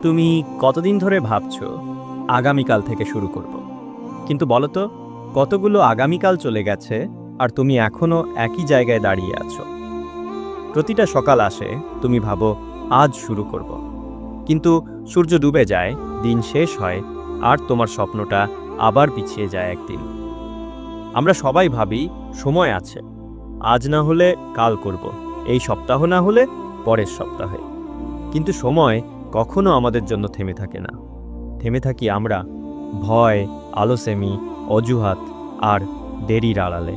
তুমি কতদিন ধরে ভাবছো আগামীকাল থেকে শুরু করব, কিন্তু বলো তো কতগুলো আগামীকাল চলে গেছে আর তুমি এখনো একই জায়গায় দাঁড়িয়ে আছো। প্রতিটা সকাল আসে, তুমি ভাবো আজ শুরু করব, কিন্তু সূর্য ডুবে যায়, দিন শেষ হয়, আর তোমার স্বপ্নটা আবার পিছিয়ে যায় একদিন। আমরা সবাই ভাবি সময় আছে, আজ না হলে কাল করব, এই সপ্তাহ না হলে পরের সপ্তাহে। কিন্তু সময় কখনো আমাদের জন্য থেমে থাকে না। থেমে থাকি আমরা ভয়, আলসেমি, অজুহাত আর দেরির আড়ালে।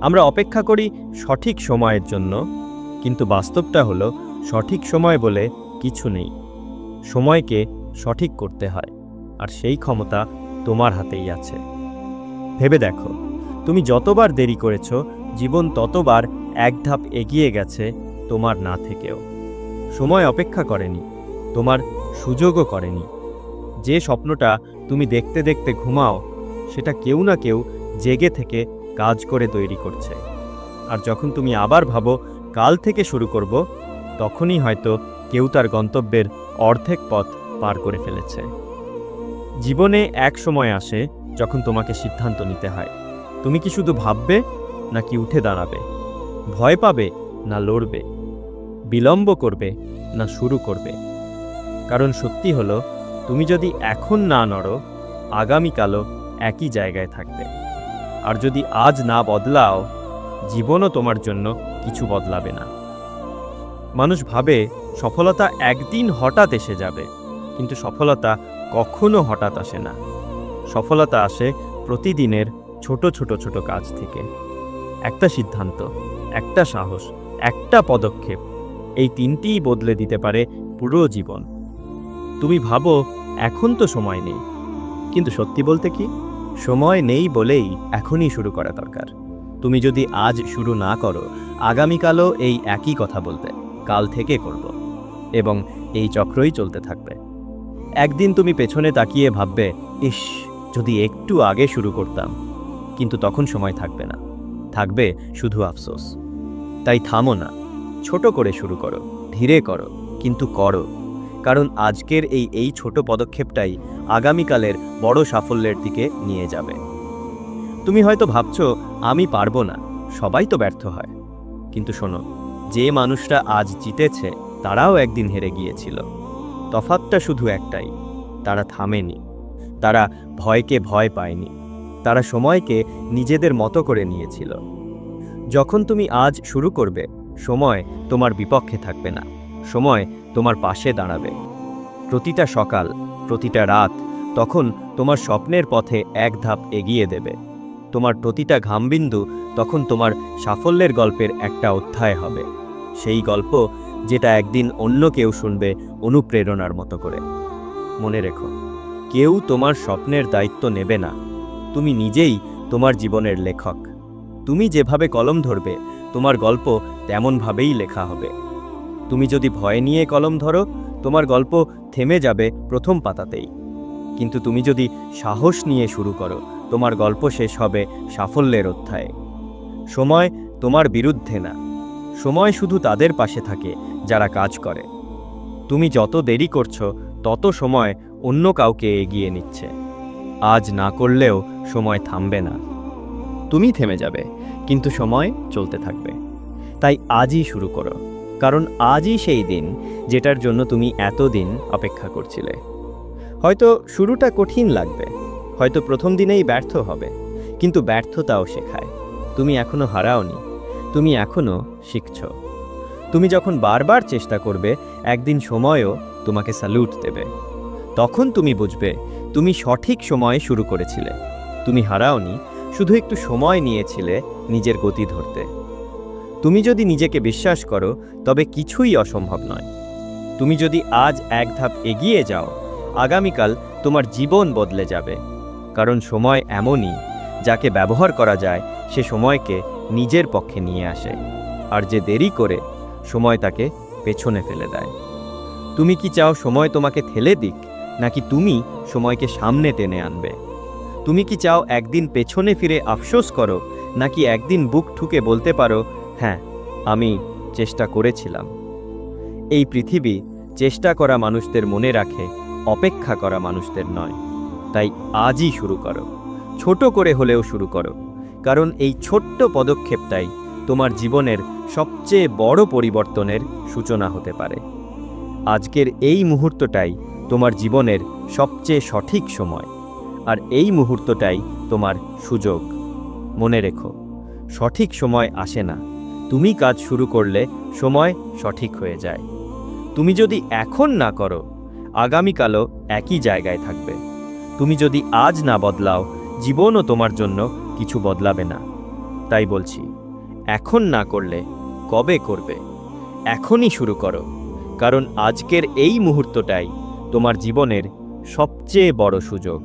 আমরা অপেক্ষা করি সঠিক সময়ের জন্য, কিন্তু বাস্তবটা হলো সঠিক সময় বলে কিছু নেই। সময়কে সঠিক করতে হয়, আর সেই ক্ষমতা তোমার হাতেই আছে। ভেবে দেখো, তুমি যতবার দেরি করেছ, জীবন ততবার এক ধাপ এগিয়ে গেছে তোমার না থেকেও। সময় অপেক্ষা করেনি, তোমার সুযোগও করেনি। যে স্বপ্নটা তুমি দেখতে দেখতে ঘুমাও, সেটা কেউ না কেউ জেগে থেকে কাজ করে তৈরি করছে। আর যখন তুমি আবার ভাবো কাল থেকে শুরু করব, তখনই হয়তো কেউ তার গন্তব্যের অর্ধেক পথ পার করে ফেলেছে। জীবনে এক সময় আসে যখন তোমাকে সিদ্ধান্ত নিতে হয়। তুমি কি শুধু ভাববে নাকি উঠে দাঁড়াবে? ভয় পাবে না লড়বে? বিলম্ব করবে না শুরু করবে? কারণ সত্যি হলো, তুমি যদি এখন না নড়ো, আগামীকালও একই জায়গায় থাকবে। আর যদি আজ না বদলাও, জীবনও তোমার জন্য কিছু বদলাবে না। মানুষ ভাবে সফলতা একদিন হঠাৎ এসে যাবে, কিন্তু সফলতা কখনো হঠাৎ আসে না। সফলতা আসে প্রতিদিনের ছোট ছোট ছোট কাজ থেকে। একটা সিদ্ধান্ত, একটা সাহস, একটা পদক্ষেপ, এই তিনটিই বদলে দিতে পারে পুরো জীবন। তুমি ভাবো এখন তো সময় নেই, কিন্তু সত্যি বলতে কি, সময় নেই বলেই এখনই শুরু করা দরকার। তুমি যদি আজ শুরু না করো, আগামীকালও এই একই কথা বলবে, কাল থেকে করব, এবং এই চক্রই চলতে থাকবে। একদিন তুমি পেছনে তাকিয়ে ভাববে, ইস, যদি একটু আগে শুরু করতাম। কিন্তু তখন সময় থাকবে না, থাকবে শুধু আফসোস। তাই থামো না, ছোট করে শুরু করো, ধীরে করো, কিন্তু করো। কারণ আজকের এই ছোট পদক্ষেপটাই আগামীকালের বড় সাফল্যের দিকে নিয়ে যাবে। তুমি হয়তো ভাবছো আমি পারবো না, সবাই তো ব্যর্থ হয়। কিন্তু শোনো, যে মানুষরা আজ জিতেছে তারাও একদিন হেরে গিয়েছিল। তফাৎটা শুধু একটাই, তারা থামেনি, তারা ভয়কে ভয় পায়নি, তারা সময়কে নিজেদের মতো করে নিয়েছিল। যখন তুমি আজ শুরু করবে, সময় তোমার বিপক্ষে থাকবে না, সময় তোমার পাশে দাঁড়াবে। প্রতিটা সকাল, প্রতিটা রাত তখন তোমার স্বপ্নের পথে এক ধাপ এগিয়ে দেবে। তোমার প্রতিটা ঘামবিন্দু তখন তোমার সাফল্যের গল্পের একটা অধ্যায় হবে। সেই গল্প যেটা একদিন অন্য কেউ শুনবে অনুপ্রেরণার মতো করে। মনে রেখো, কেউ তোমার স্বপ্নের দায়িত্ব নেবে না, তুমি নিজেই তোমার জীবনের লেখক। তুমি যেভাবে কলম ধরবে, তোমার গল্প তেমনভাবেই লেখা হবে। তুমি যদি ভয় নিয়ে কলম ধরো, তোমার গল্প থেমে যাবে প্রথম পাতাতেই। কিন্তু তুমি যদি সাহস নিয়ে শুরু করো, তোমার গল্প শেষ হবে সাফল্যের অধ্যায়ে। সময় তোমার বিরুদ্ধে না, সময় শুধু তাদের পাশে থাকে যারা কাজ করে। তুমি যত দেরি করছো, তত সময় অন্য কাউকে এগিয়ে নিচ্ছে। আজ না করলেও সময় থামবে না। তুমি থেমে যাবে, কিন্তু সময় চলতে থাকবে। তাই আজই শুরু করো, কারণ আজই সেই দিন যেটার জন্য তুমি এতদিন অপেক্ষা করছিলে। হয়তো শুরুটা কঠিন লাগবে, হয়তো প্রথম দিনেই ব্যর্থ হবে, কিন্তু ব্যর্থতাও শেখায়। তুমি এখনো হারাওনি, তুমি এখনো শিখছো। তুমি যখন বারবার চেষ্টা করবে, একদিন সময়ও তোমাকে স্যালুট দেবে। তখন তুমি বুঝবে তুমি সঠিক সময়ে শুরু করেছিলে। তুমি হারাওনি, শুধু একটু সময় নিয়েছিলে নিজের গতি ধরতে। তুমি যদি নিজেকে বিশ্বাস করো, তবে কিছুই অসম্ভব নয়। তুমি যদি আজ এক ধাপ এগিয়ে যাও, আগামীকাল তোমার জীবন বদলে যাবে। কারণ সময় এমনই, যাকে ব্যবহার করা যায় সে সময়কে নিজের পক্ষে নিয়ে আসে, আর যে দেরি করে, সময় তাকে পেছনে ফেলে দেয়। তুমি কি চাও সময় তোমাকে ঠেলে দিক, নাকি তুমি সময়কে সামনে টেনে আনবে? তুমি কি চাও একদিন পেছনে ফিরে আফসোস করো, নাকি একদিন বুক ঠুকে বলতে পারো, হ্যাঁ, আমি চেষ্টা করেছিলাম? এই পৃথিবী চেষ্টা করা মানুষদের মনে রাখে, অপেক্ষা করা মানুষদের নয়। তাই আজই শুরু করো, ছোট করে হলেও শুরু করো, কারণ এই ছোট্ট পদক্ষেপটাই তোমার জীবনের সবচেয়ে বড় পরিবর্তনের সূচনা হতে পারে। আজকের এই মুহূর্তটাই তোমার জীবনের সবচেয়ে সঠিক সময়, আর এই মুহূর্তটাই তোমার সুযোগ। মনে রেখো, সঠিক সময় আসে না, তুমি কাজ শুরু করলে সময় সঠিক হয়ে যায়। তুমি যদি এখন না করো, আগামীকালও একই জায়গায় থাকবে। তুমি যদি আজ না বদলাও, জীবনও তোমার জন্য কিছু বদলাবে না। তাই বলছি, এখন না করলে কবে করবে? এখনই শুরু করো, কারণ আজকের এই মুহূর্তটাই তোমার জীবনের সবচেয়ে বড় সুযোগ।